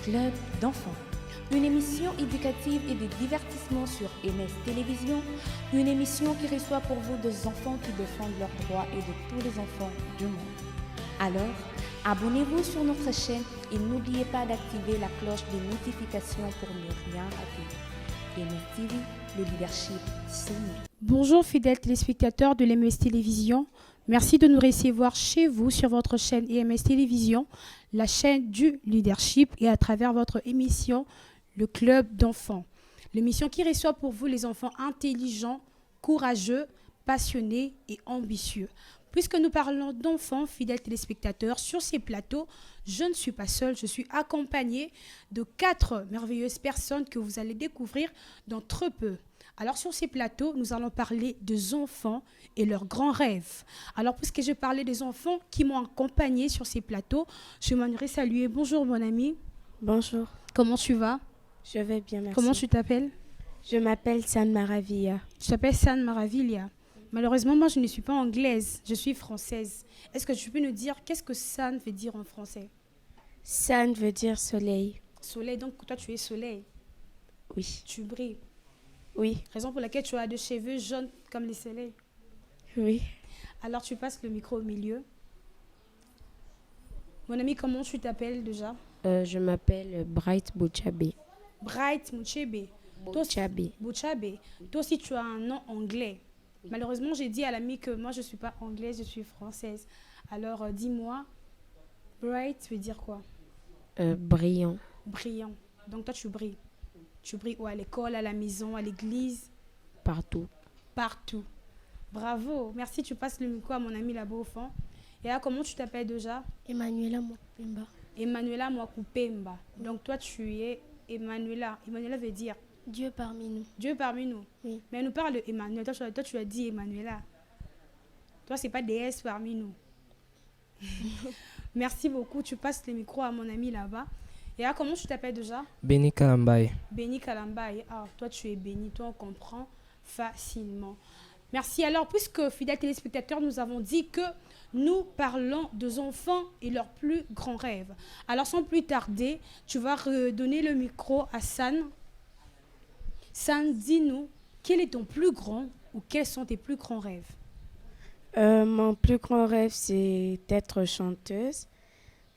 Club d'enfants. Une émission éducative et de divertissement sur MS Télévision. Une émission qui reçoit pour vous des enfants qui défendent leurs droits et de tous les enfants du monde. Alors, abonnez-vous sur notre chaîne et n'oubliez pas d'activer la cloche de notification pour ne rien rater. MS TV, le leadership, c'est nous. Bonjour fidèles téléspectateurs de l'EMS Télévision. Merci de nous recevoir chez vous sur votre chaîne EMS Télévision, la chaîne du leadership et à travers votre émission Le Club d'enfants. L'émission qui reçoit pour vous les enfants intelligents, courageux, passionnés et ambitieux. Puisque nous parlons d'enfants, fidèles téléspectateurs, sur ces plateaux, je ne suis pas seule, je suis accompagnée de 4 merveilleuses personnes que vous allez découvrir dans très peu. Alors sur ces plateaux, nous allons parler des enfants et leurs grands rêves. Alors puisque je parlais des enfants qui m'ont accompagnée sur ces plateaux, je m'aimerais saluer. Bonjour mon ami. Bonjour. Comment tu vas? Je vais bien, merci. Comment tu t'appelles? Je m'appelle San Maravilla. Je t'appelle San Maravilla. Malheureusement, moi je ne suis pas anglaise, je suis française. Est-ce que tu peux nous dire qu'est-ce que San veut dire en français? San veut dire soleil. Soleil, donc toi tu es soleil. Oui. Tu brilles. Oui. Raison pour laquelle tu as des cheveux jaunes comme les soleils. Oui. Alors tu passes le micro au milieu. Mon ami, comment tu t'appelles déjà? Je m'appelle Bright Bouchabe. Bright Muchebe. Bouchabe. Bouchabe. Toi aussi tu as un nom anglais. Malheureusement, j'ai dit à l'ami que moi je ne suis pas anglaise, je suis française. Alors dis-moi, bright veut dire quoi? Brillant. Brillant. Donc toi tu brilles. Tu brilles où? À l'école, à la maison, à l'église? Partout. Partout. Bravo. Merci, tu passes le micro à mon ami là-bas au fond. Et là, comment tu t'appelles déjà? Emmanuela Mopemba. Emmanuela Mwakupemba. Donc toi tu es Emmanuela. Emmanuela veut dire Dieu parmi nous. Dieu parmi nous. Oui. Mais elle nous parle de Emmanuel. Toi, tu as dit Emmanuela. Toi, c'est pas déesse parmi nous. Merci beaucoup. Tu passes le micro à mon ami là-bas. Et là, comment tu t'appelles déjà? Béni Kalambaye. Béni Kalambaye. Ah, toi, tu es béni. Toi, on comprend facilement. Merci. Alors, puisque, fidèles téléspectateurs, nous avons dit que nous parlons des enfants et leurs plus grands rêves. Alors, sans plus tarder, tu vas redonner le micro à San. San, dis-nous, quel est ton plus grand ou quels sont tes plus grands rêves? Mon plus grand rêve, c'est d'être chanteuse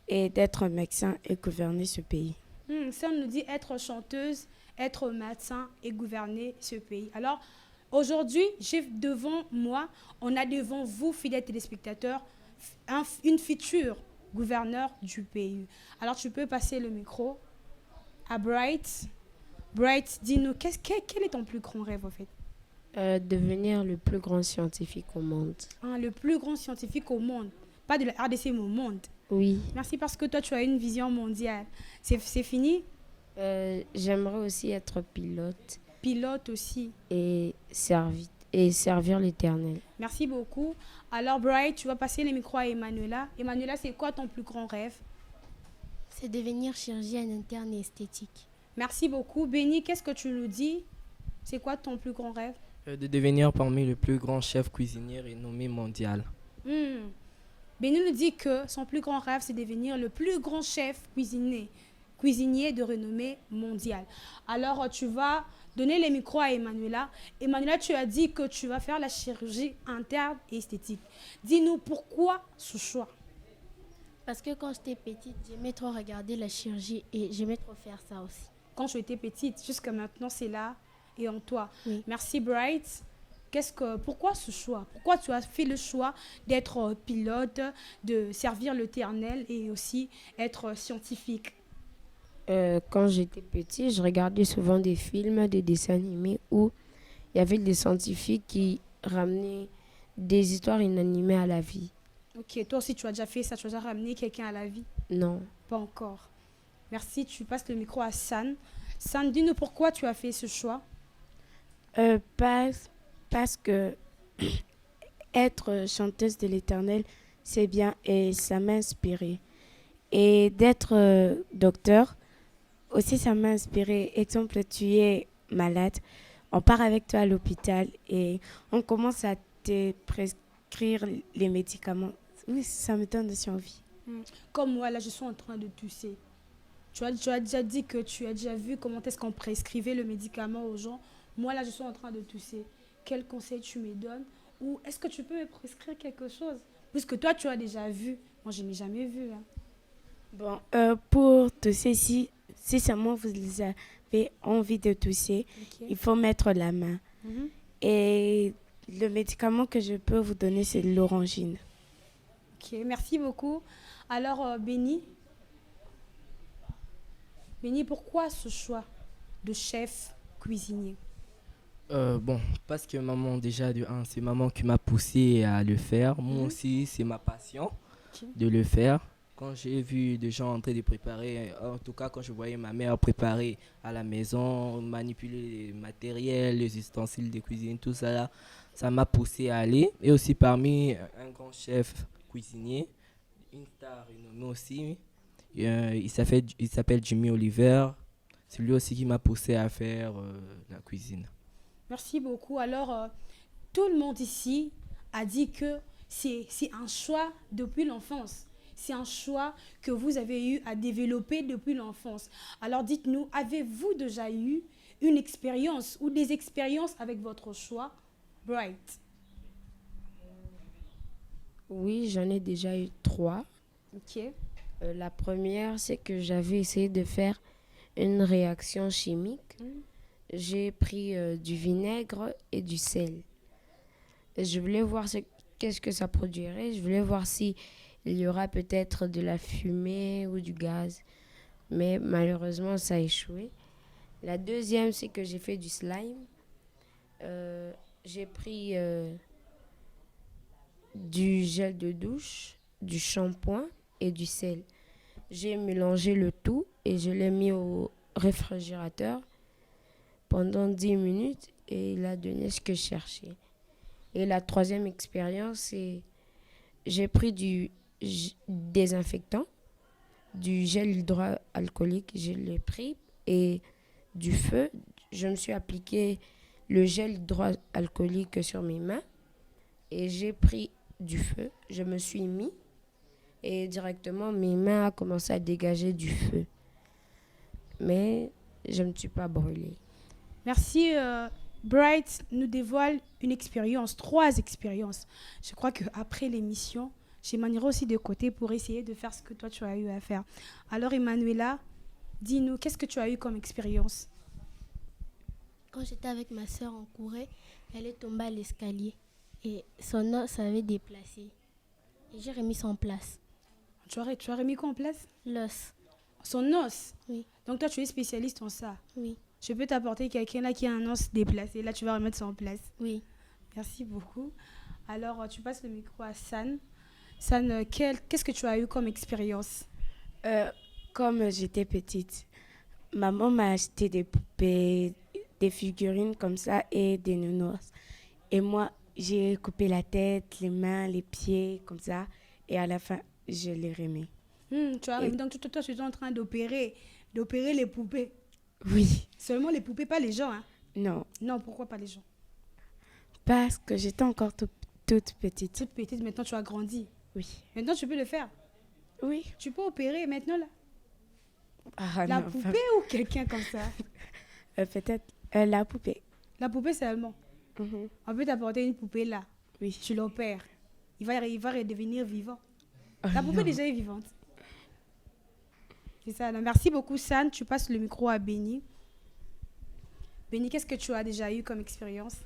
et d'être médecin et gouverner ce pays. San nous dit être chanteuse, être médecin et gouverner ce pays. Alors, aujourd'hui, on a devant vous, fidèles téléspectateurs, une future gouverneur du pays. Alors, tu peux passer le micro à Bright. Bright, dis-nous, quel est ton plus grand rêve, en fait? Devenir le plus grand scientifique au monde. Le plus grand scientifique au monde. Pas de la RDC, mais au monde. Oui. Merci parce que toi, tu as une vision mondiale. C'est fini? J'aimerais aussi être pilote Pilote aussi. et servir l'Éternel. Merci beaucoup. Alors, Bright, tu vas passer le micro à Emmanuela. Emmanuela, c'est quoi ton plus grand rêve? C'est devenir chirurgienne interne et esthétique. Merci beaucoup. Béni, qu'est-ce que tu nous dis? C'est quoi ton plus grand rêve? De devenir parmi les plus grands chefs cuisiniers renommés mondial. Béni nous dit que son plus grand rêve, c'est devenir le plus grand chef cuisinier de renommée mondiale. Alors, tu vas donner les micros à Emmanuela. Emmanuela, tu as dit que tu vas faire la chirurgie interne et esthétique. Dis-nous pourquoi ce choix? Parce que quand j'étais petite, j'aimais trop regarder la chirurgie et j'aimais trop faire ça aussi. Quand tu étais petite, jusqu'à maintenant, c'est là et en toi. Oui. Merci, Bright. Pourquoi ce choix? Pourquoi tu as fait le choix d'être pilote, de servir l'Éternel et aussi être scientifique? Quand j'étais petit, je regardais souvent des films, des dessins animés où il y avait des scientifiques qui ramenaient des histoires inanimées à la vie. Ok, toi aussi tu as déjà fait ça, tu as déjà ramené quelqu'un à la vie? Non. Pas encore. Merci, tu passes le micro à San. San, dis-nous pourquoi tu as fait ce choix? Parce que être chanteuse de l'Éternel, c'est bien et ça m'a inspirée. Et d'être docteur, aussi ça m'a inspirée. Exemple, tu es malade, on part avec toi à l'hôpital et on commence à te prescrire les médicaments. Oui, ça me donne aussi envie. Comme moi, là, je suis en train de tousser. Tu as déjà dit que tu as déjà vu comment est-ce qu'on prescrivait le médicament aux gens. Moi, là, je suis en train de tousser. Quel conseil tu me donnes? Ou est-ce que tu peux me prescrire quelque chose? Puisque toi, tu as déjà vu. Moi, je n'ai jamais vu, hein. Bon, pour tousser, si seulement vous avez envie de tousser, Ok. il faut mettre la main. Mhm. Et le médicament que je peux vous donner, c'est l'orangine. Ok, merci beaucoup. Alors, Béni, pourquoi ce choix de chef cuisinier? Bon, parce que maman, déjà, de un, c'est maman qui m'a poussé à le faire. Moi Mhm. aussi, c'est ma passion Ok. de le faire. Quand j'ai vu des gens en train de préparer, en tout cas quand je voyais ma mère préparer à la maison, manipuler les matériels, les ustensiles de cuisine, tout ça là, ça m'a poussé à aller. Et aussi parmi un grand chef cuisinier, une star renommée aussi, il s'appelle Jimmy Oliver. C'est lui aussi qui m'a poussé à faire la cuisine. Merci beaucoup. Alors, tout le monde ici a dit que c'est un choix depuis l'enfance. C'est un choix que vous avez eu à développer depuis l'enfance. Alors, dites-nous, avez-vous déjà eu une expérience ou des expériences avec votre choix, Bright? Oui, j'en ai déjà eu 3. Ok. La première, c'est que j'avais essayé de faire une réaction chimique. Mm. J'ai pris du vinaigre et du sel. Je voulais voir qu'est-ce que ça produirait. Je voulais voir si il y aura peut-être de la fumée ou du gaz. Mais malheureusement, ça a échoué. La deuxième, c'est que j'ai fait du slime. J'ai pris du gel de douche, du shampoing et du sel. J'ai mélangé le tout et je l'ai mis au réfrigérateur pendant 10 minutes et il a donné ce que je cherchais. Et la troisième expérience, c'est j'ai pris du désinfectant, du gel hydroalcoolique, je l'ai pris, et du feu. Je me suis appliqué le gel hydroalcoolique sur mes mains et j'ai pris du feu. Je me suis mis et directement mes mains ont commencé à dégager du feu. Mais je ne me suis pas brûlée. Merci. Bright nous dévoile une expérience, 3 expériences. Je crois qu'après l'émission, j'emmènerai aussi de côté pour essayer de faire ce que toi tu as eu à faire. Alors, Emmanuela, dis-nous, qu'est-ce que tu as eu comme expérience? Quand j'étais avec ma soeur en courée, elle est tombée à l'escalier et son os avait déplacé. Et j'ai remis ça en place. Tu as remis quoi en place? L'os, Son os. oui, Donc, toi, tu es spécialiste en ça. oui, Je peux t'apporter quelqu'un là qui a un os déplacé. Là, tu vas remettre ça en place. oui. Merci beaucoup. Alors, tu passes le micro à San. San, qu'est-ce que tu as eu comme expérience? Comme j'étais petite, maman m'a acheté des poupées, des figurines comme ça et des nounours. Et moi, j'ai coupé la tête, les mains, les pieds, comme ça. Et à la fin, je les remets. Tu as remis. Donc, toi, tu es en train d'opérer les poupées. Oui. Seulement les poupées, pas les gens. Hein. Non, Non, pourquoi pas les gens? parce que j'étais encore toute petite. Toute petite, maintenant tu as grandi. Oui. Maintenant, tu peux le faire. Oui. Tu peux opérer maintenant là. Ah, La non, poupée ou quelqu'un comme ça? peut-être la poupée. La poupée seulement. Mhm. On peut t'apporter une poupée là. Oui. Tu l'opères. Il va redevenir vivant. Oh, La poupée non. déjà est vivante. C'est ça. Alors, merci beaucoup, San. Tu passes le micro à Béni. Béni, qu'est-ce que tu as déjà eu comme expérience?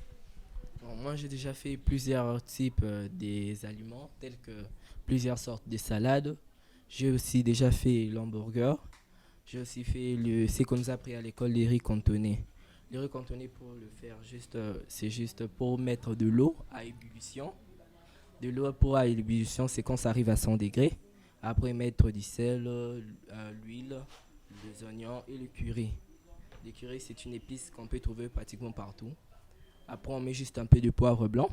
Bon, moi, j'ai déjà fait plusieurs types des aliments, tels que plusieurs sortes de salades. J'ai aussi déjà fait l'hamburger. J'ai aussi fait ce qu'on nous a appris à l'école, les riz cantonais. Les riz cantonais, pour le faire, c'est juste pour mettre de l'eau à ébullition. De l'eau à ébullition, c'est quand ça arrive à 100 degrés. Après, mettre du sel, l'huile, les oignons et le curry. Le curry, c'est une épice qu'on peut trouver pratiquement partout. Après, on met juste un peu de poivre blanc.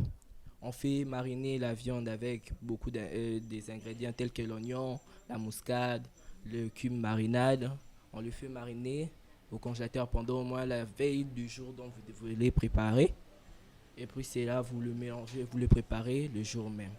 On fait mariner la viande avec beaucoup des ingrédients tels que l'oignon, la muscade, le cumin marinade. On le fait mariner au congélateur pendant au moins la veille du jour dont vous voulez préparer. Et puis c'est là, vous le mélangez, vous le préparez le jour même.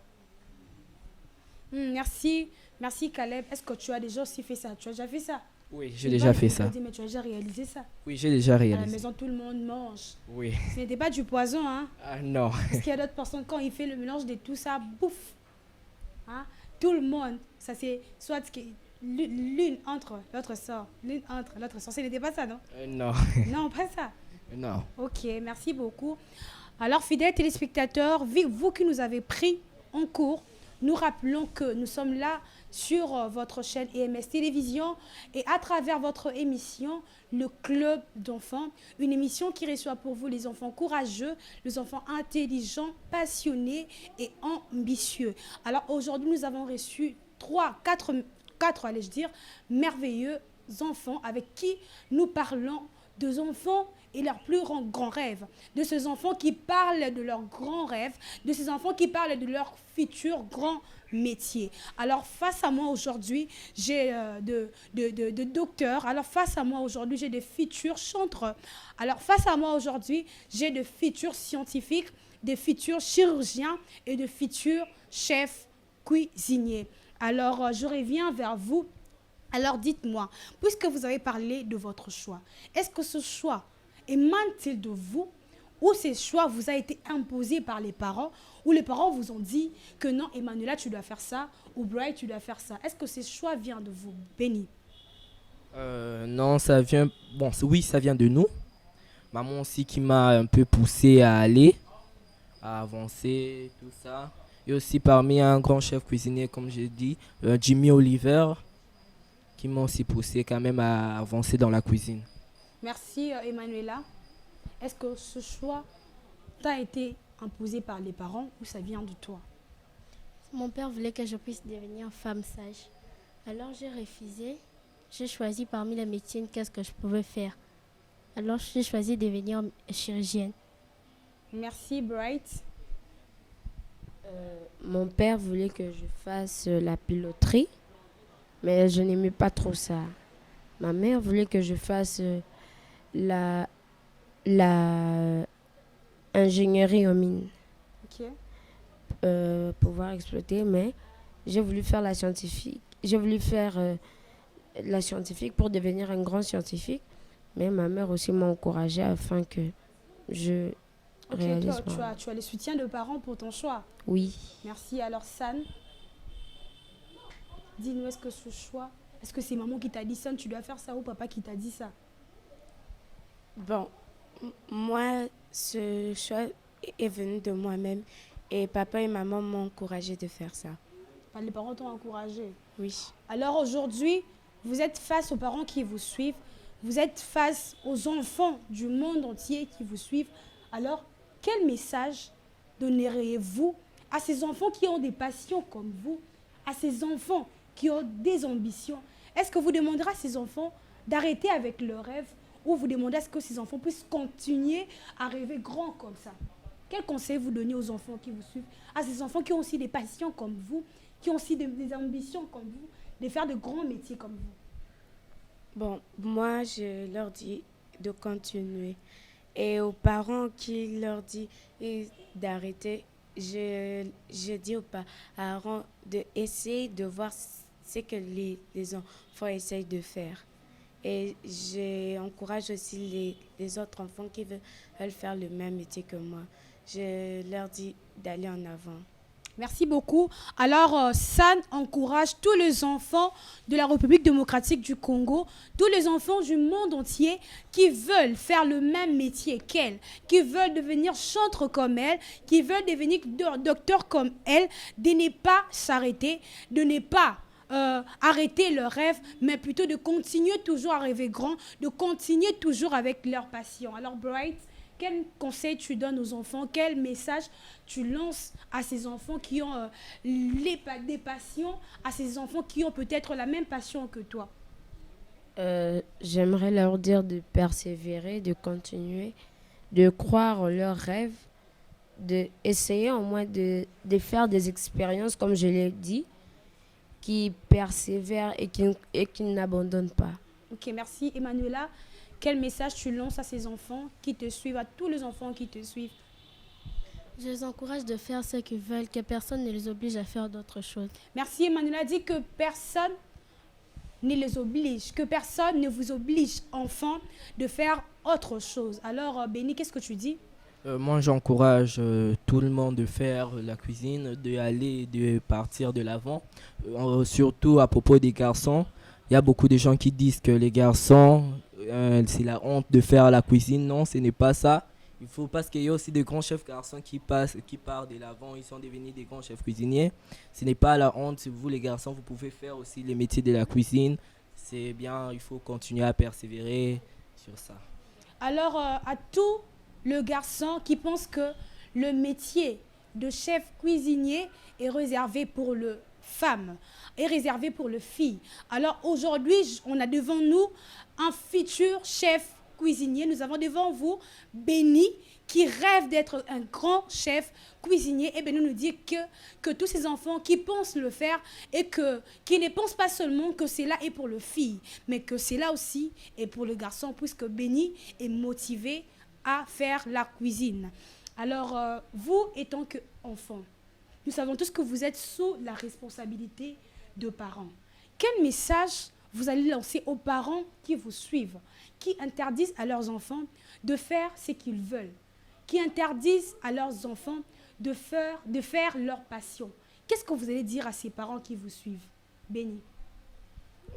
Merci. Merci, Caleb. Est-ce que tu as déjà aussi fait ça? Tu as déjà fait ça? Oui, j'ai C'est déjà pas fait des ça. ingrédients, mais tu as déjà réalisé ça. Oui, j'ai déjà À la réalisé. maison, tout le monde mange. Oui. Ce n'était pas du poison, hein. Ah non. Parce qu'il y a d'autres personnes, quand ils font le mélange de tout ça, bouffe. Hein? Tout le monde, ça c'est soit l'une entre, l'autre sort. L'une entre, l'autre sort. Ce n'était pas ça, non? Non. Non, pas ça. Non. Ok, merci beaucoup. Alors, fidèles téléspectateurs, vous qui nous avez pris en cours, nous rappelons que nous sommes là sur votre chaîne EMS Télévision et à travers votre émission, le Club d'enfants, une émission qui reçoit pour vous les enfants courageux, les enfants intelligents, passionnés et ambitieux. Alors aujourd'hui, nous avons reçu quatre, allais-je dire, merveilleux enfants avec qui nous parlons des enfants et leurs plus grands rêves, de ces enfants qui parlent de leurs grands rêves, de ces enfants qui parlent de leurs futurs grands métiers. Alors face à moi aujourd'hui, j'ai de docteurs. Alors face à moi aujourd'hui, j'ai de futurs chantres. Alors face à moi aujourd'hui, j'ai de futurs scientifiques, de futurs chirurgiens et de futurs chefs cuisiniers. Alors je reviens vers vous. Alors dites-moi, puisque vous avez parlé de votre choix, est-ce que ce choix émane-t-il de vous ou ce choix vous a été imposé par les parents ou les parents vous ont dit que non, Emmanuela, tu dois faire ça ou Bright, tu dois faire ça? Est-ce que ce choix vient de vous, Béni? Non, ça vient... Bon, oui, ça vient de nous. Maman aussi qui m'a un peu poussé à aller, à avancer, tout ça. Et aussi parmi un grand chef cuisinier, comme j'ai dit, Jimmy Oliver, qui m'a aussi poussé quand même à avancer dans la cuisine. Merci, Emmanuela. Est-ce que ce choix t'a été imposé par les parents ou ça vient de toi? Mon père voulait que je puisse devenir femme sage. Alors j'ai refusé. J'ai choisi parmi les médecines qu'est-ce que je pouvais faire. Alors j'ai choisi de devenir chirurgienne. Merci, Bright. Mon père voulait que je fasse la piloterie, mais je n'aimais pas trop ça. Ma mère voulait que je fasse la ingénierie en mine, Ok. pouvoir exploiter, mais j'ai voulu faire la scientifique. J'ai voulu faire la scientifique pour devenir un grand scientifique, mais ma mère aussi m'a encouragée afin que je Ok, réalise toi, tu as le soutien de parents pour ton choix. Oui. Merci. Alors, San, dis-nous, est-ce que ce choix, est-ce que c'est maman qui t'a dit ça, tu dois faire ça ou papa qui t'a dit ça? Bon, moi, ce choix est venu de moi-même et papa et maman m'ont encouragé de faire ça. Enfin, les parents t'ont encouragé. Oui. Alors aujourd'hui, vous êtes face aux parents qui vous suivent, vous êtes face aux enfants du monde entier qui vous suivent. Alors, quel message donneriez-vous à ces enfants qui ont des passions comme vous, à ces enfants qui ont des ambitions? Est-ce que vous demanderez à ces enfants d'arrêter avec leurs rêves ou vous demandez à ce que ces enfants puissent continuer à rêver grand comme ça? Quel conseil vous donnez aux enfants qui vous suivent, à ces enfants qui ont aussi des passions comme vous, qui ont aussi des ambitions comme vous, de faire de grands métiers comme vous? Bon, moi, je leur dis de continuer. Et aux parents qui leur disent d'arrêter, je dis aux parents d'essayer de voir ce que les enfants essayent de faire. Et j'encourage aussi les autres enfants qui veulent faire le même métier que moi. Je leur dis d'aller en avant. Merci beaucoup. Alors, San encourage tous les enfants de la République démocratique du Congo, tous les enfants du monde entier qui veulent faire le même métier qu'elle, qui veulent devenir chantre comme elle, qui veulent devenir docteur comme elle, de ne pas s'arrêter, de ne pas arrêter leurs rêves, mais plutôt de continuer toujours à rêver grand, de continuer toujours avec leur passion. Alors, Bright, quel conseil tu donnes aux enfants? Quel message tu lances à ces enfants qui ont des passions, à ces enfants qui ont peut-être la même passion que toi? J'aimerais leur dire de persévérer, de continuer, de croire en leurs rêves, d'essayer au moins de faire des expériences, comme je l'ai dit, qui persévèrent et qui n'abandonnent pas. Ok, merci. Emmanuela, quel message tu lances à ces enfants qui te suivent, à tous les enfants qui te suivent? Je les encourage de faire ce qu'ils veulent, que personne ne les oblige à faire d'autres choses. Merci. Emmanuela dit que personne ne les oblige, que personne ne vous oblige, enfants, de faire autre chose. Alors, Béni, qu'est-ce que tu dis? Moi, j'encourage tout le monde de faire la cuisine, de partir de l'avant. Surtout à propos des garçons. Il y a beaucoup de gens qui disent que les garçons, c'est la honte de faire la cuisine. Non, ce n'est pas ça. Il faut parce qu'il y a aussi de grands chefs garçons qui partent de l'avant. Ils sont devenus des grands chefs cuisiniers. Ce n'est pas la honte. Si vous, les garçons, vous pouvez faire aussi les métiers de la cuisine. C'est bien, il faut continuer à persévérer sur ça. Alors, à tout le garçon qui pense que le métier de chef cuisinier est réservé pour le femme, est réservé pour le fille. Alors aujourd'hui, on a devant nous un futur chef cuisinier. Nous avons devant vous Béni qui rêve d'être un grand chef cuisinier. Et Béni nous dit que tous ces enfants qui pensent le faire et qui ne pensent pas seulement que c'est là et pour le fille, mais que c'est là aussi et pour le garçon, puisque Béni est motivé à faire la cuisine. Alors, vous, étant qu'enfant, nous savons tous que vous êtes sous la responsabilité de parents. Quel message vous allez lancer aux parents qui vous suivent, qui interdisent à leurs enfants de faire ce qu'ils veulent, qui interdisent à leurs enfants de faire leur passion? Qu'est-ce que vous allez dire à ces parents qui vous suivent? Béni.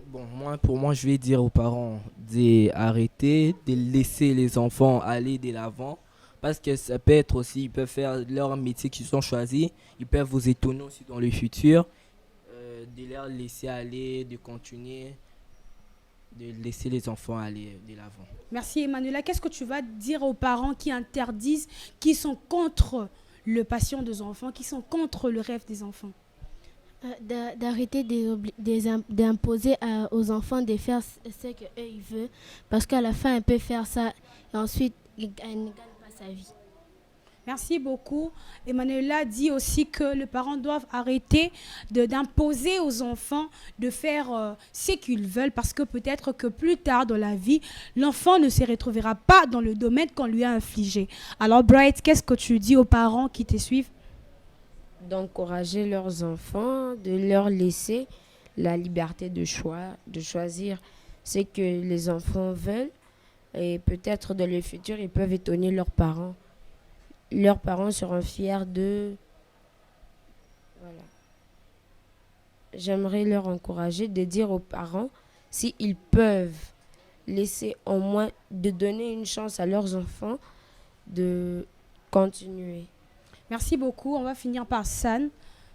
Bon, pour moi, je vais dire aux parents d'arrêter, de laisser les enfants aller de l'avant. Parce que ça peut être aussi, ils peuvent faire leur métier qu'ils ont choisi. Ils peuvent vous étonner aussi dans le futur. De leur laisser aller, de continuer, de laisser les enfants aller de l'avant. Merci Emmanuela. Qu'est-ce que tu vas dire aux parents qui interdisent, qui sont contre le passion des enfants, qui sont contre le rêve des enfants? D'arrêter d'imposer aux enfants de faire ce qu'eux ils veulent, parce qu'à la fin, ils peuvent faire ça et ensuite, ils ne gagnent pas sa vie. Merci beaucoup. Emmanuela dit aussi que les parents doivent arrêter d'imposer aux enfants de faire ce qu'ils veulent, parce que peut-être que plus tard dans la vie, l'enfant ne se retrouvera pas dans le domaine qu'on lui a infligé. Alors Bright, qu'est-ce que tu dis aux parents qui te suivent? D'encourager leurs enfants, de leur laisser la liberté de choix, de choisir ce que les enfants veulent. Et peut-être dans le futur, ils peuvent étonner leurs parents. Leurs parents seront fiers d'eux. Voilà. J'aimerais leur encourager de dire aux parents s'ils peuvent laisser au moins, de donner une chance à leurs enfants de continuer. Merci beaucoup. On va finir par San.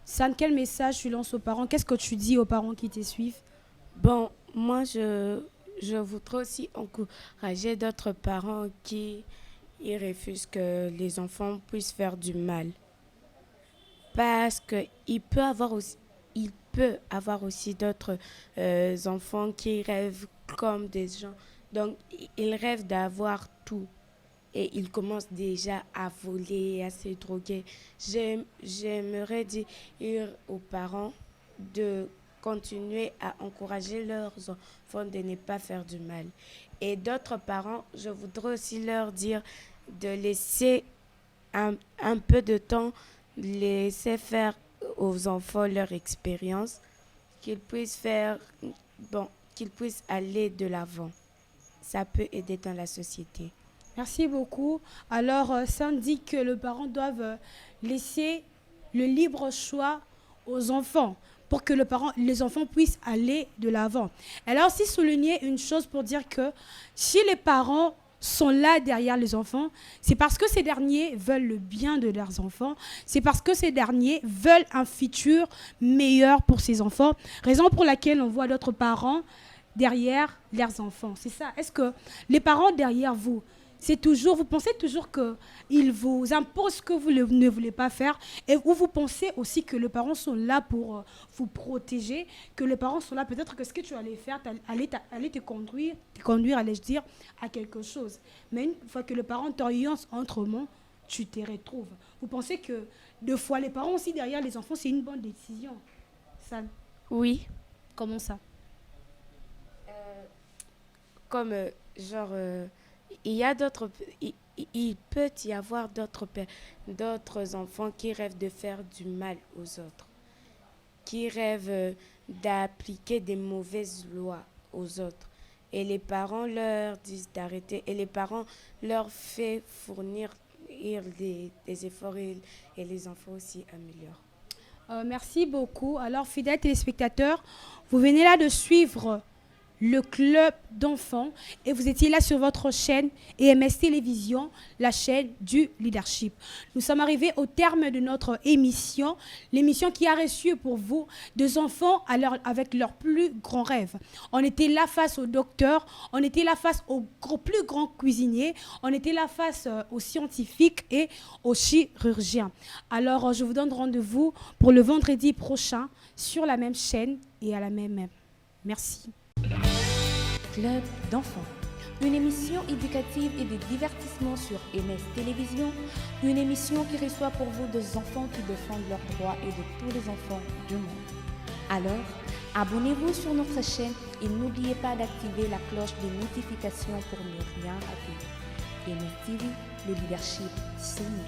San, quel message tu lances aux parents? Qu'est-ce que tu dis aux parents qui te suivent? Bon, moi, je voudrais aussi encourager d'autres parents qui ils refusent que les enfants puissent faire du mal. Parce qu'il peut avoir aussi d'autres enfants qui rêvent comme des gens. Donc, ils rêvent d'avoir tout. Et ils commencent déjà à voler, à se droguer. J'aimerais dire aux parents de continuer à encourager leurs enfants de ne pas faire du mal. Et d'autres parents, je voudrais aussi leur dire de laisser un peu de temps, laisser faire aux enfants leur expérience, qu'ils puissent qu'ils puissent aller de l'avant. Ça peut aider dans la société. Merci beaucoup. Alors, ça dit que les parents doivent laisser le libre choix aux enfants pour que les enfants puissent aller de l'avant. Elle a aussi souligné une chose pour dire que si les parents sont là derrière les enfants, c'est parce que ces derniers veulent le bien de leurs enfants, c'est parce que ces derniers veulent un futur meilleur pour ces enfants, raison pour laquelle on voit d'autres parents derrière leurs enfants. C'est ça. Est-ce que les parents derrière vous, vous pensez toujours qu'ils vous imposent ce que vous ne voulez pas faire, et ou vous pensez aussi que les parents sont là pour vous protéger, que les parents sont là peut-être que ce que tu allais faire allait te conduire, allais-je dire, à quelque chose. Mais une fois que les parents t'orientent autrement, tu te retrouves. Vous pensez que deux fois les parents aussi derrière les enfants, c'est une bonne décision? Ça, Oui. comment ça? Comme il y a il peut y avoir d'autres enfants qui rêvent de faire du mal aux autres, qui rêvent d'appliquer des mauvaises lois. aux autres. Et les parents leur disent d'arrêter. Et les parents leur font fournir des efforts et les enfants aussi améliorent. Merci beaucoup. Alors, fidèles téléspectateurs, vous venez là de suivre le club d'enfants et vous étiez là sur votre chaîne EMS Télévision, la chaîne du leadership. Nous sommes arrivés au terme de notre émission, l'émission qui a reçu pour vous deux enfants avec leurs plus grands rêves. On était là face au docteur, on était là face au plus grand cuisinier, on était là face aux scientifiques et aux chirurgiens. Alors, je vous donne rendez-vous pour le vendredi prochain sur la même chaîne et à la même heure. Merci. Club d'enfants. Une émission éducative et de divertissement sur MS Télévision. Une émission qui reçoit pour vous des enfants qui défendent leurs droits et de tous les enfants du monde. Alors, abonnez-vous sur notre chaîne et n'oubliez pas d'activer la cloche de notification pour ne rien rater. MS TV, le leadership, c'est nous.